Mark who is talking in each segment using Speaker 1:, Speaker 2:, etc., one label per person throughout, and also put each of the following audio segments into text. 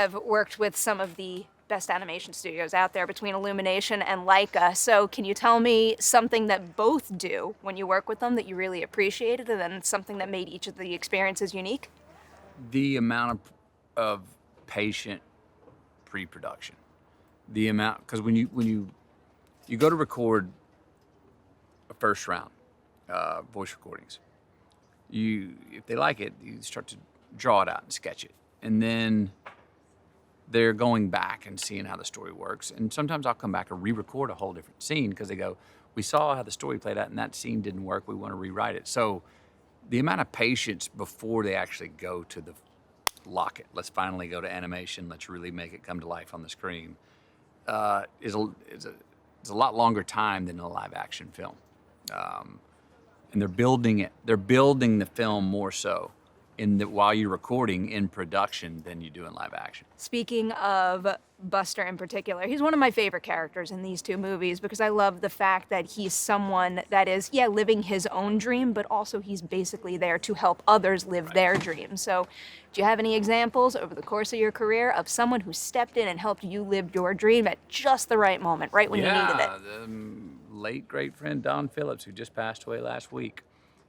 Speaker 1: have worked with some of the best animation studios out there between Illumination and Laika. So can you tell me something that both do when you work with them that you really appreciated, and then something that made each of the experiences unique?
Speaker 2: The amount of patient pre-production. The amount, because when you go to record a first round voice recordings, if they like it, you start to draw it out and sketch it, and then they're going back and seeing how the story works. And sometimes I'll come back and re-record a whole different scene because they go, we saw how the story played out and that scene didn't work, we want to rewrite it. So the amount of patience before they actually go to the lock it, let's finally go to animation, let's really make it come to life on the screen, is a lot longer time than a live action film. And they're building it, they're building the film more so while you're recording in production than you do in live action.
Speaker 1: Speaking of Buster in particular, he's one of my favorite characters in these two movies because I love the fact that he's someone that is, living his own dream, but also he's basically there to help others live their dreams. So do you have any examples over the course of your career of someone who stepped in and helped you live your dream at just the right moment, right when you needed it?
Speaker 2: Yeah, the late great friend Don Phillips, who just passed away last week.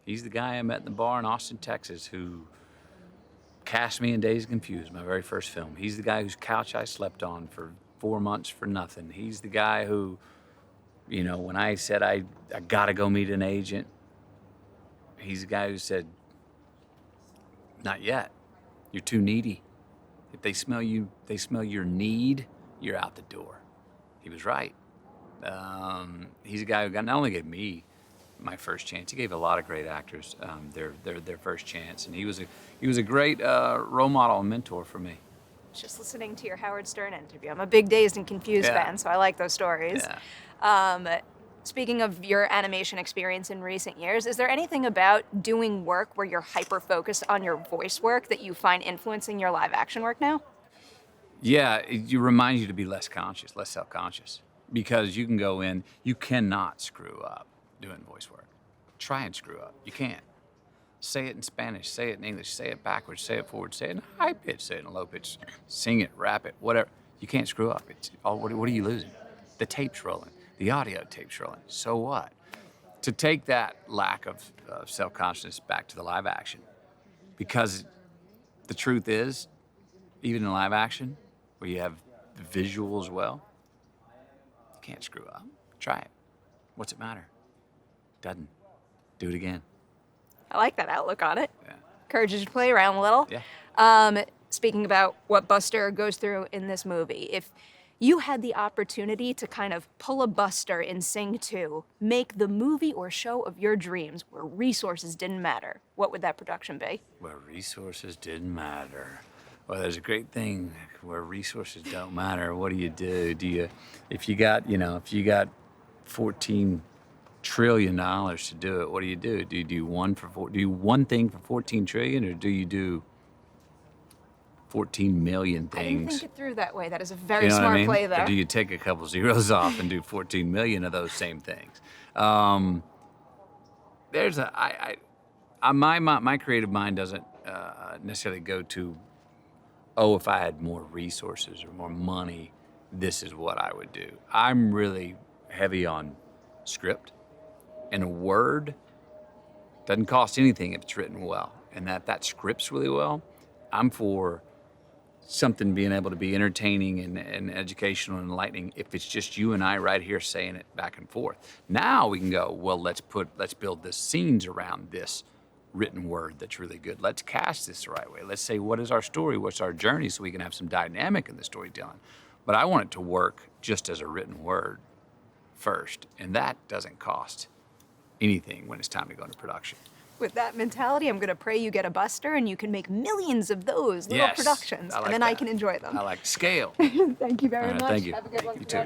Speaker 2: He's the guy I met in the bar in Austin, Texas, who cast me in Dazed and Confused, my very first film. He's the guy whose couch I slept on for 4 months for nothing. He's the guy who, when I said I gotta go meet an agent, he's the guy who said, not yet, you're too needy. If they smell your need, you're out the door. He was right. He's a guy who not only gave me my first chance, he gave a lot of great actors their first chance, and he was a great role model and mentor for me.
Speaker 1: Just listening to your Howard Stern interview, I'm a big Dazed and Confused fan, so I like those stories.
Speaker 2: Yeah.
Speaker 1: Speaking of your animation experience in recent years, is there anything about doing work where you're hyper-focused on your voice work that you find influencing your live action work now?
Speaker 2: Yeah, it reminds you to be less self-conscious, because you can go in, you cannot screw up doing voice work. Try and screw up. You can't. Say it in Spanish, say it in English, say it backwards, say it forward, say it in high pitch, say it in low pitch, sing it, rap it, whatever. You can't screw up. What are you losing? The tape's rolling. The audio tape's rolling. So what? To take that lack of self-consciousness back to the live action, because the truth is, even in live action, where you have the visual as well, you can't screw up. Try it. What's it matter? Doesn't. Do it again.
Speaker 1: I like that outlook on it.
Speaker 2: Yeah.
Speaker 1: Encourages you to play around a little.
Speaker 2: Yeah.
Speaker 1: Speaking about what Buster goes through in this movie, if you had the opportunity to kind of pull a Buster in Sing 2, make the movie or show of your dreams where resources didn't matter, what would that production be?
Speaker 2: Where resources didn't matter. Well, there's a great thing where resources don't matter. What do you do? If you got 14 trillion dollars to do it, what do you do? Do you do one thing for 14 trillion, or do you do 14 million things?
Speaker 1: I didn't think it through that way. That is a very smart play there.
Speaker 2: Or do you take a couple zeros off and do 14 million of those same things? My creative mind doesn't necessarily go to, if I had more resources or more money, this is what I would do. I'm really heavy on script, and a word doesn't cost anything if it's written well, and that script's really well. I'm for something being able to be entertaining and educational and enlightening if it's just you and I right here saying it back and forth. Now we can go, well, let's build the scenes around this written word that's really good. Let's cast this the right way. Let's say, what is our story? What's our journey? So we can have some dynamic in the storytelling. But I want it to work just as a written word first, and that doesn't cost anything when it's time to go into production.
Speaker 1: With that mentality, I'm going to pray you get a Buster and you can make millions of those little productions, and then I can enjoy them.
Speaker 2: I like scale.
Speaker 1: Thank you very much.
Speaker 2: Thank you.
Speaker 1: Have a good one.
Speaker 2: You too.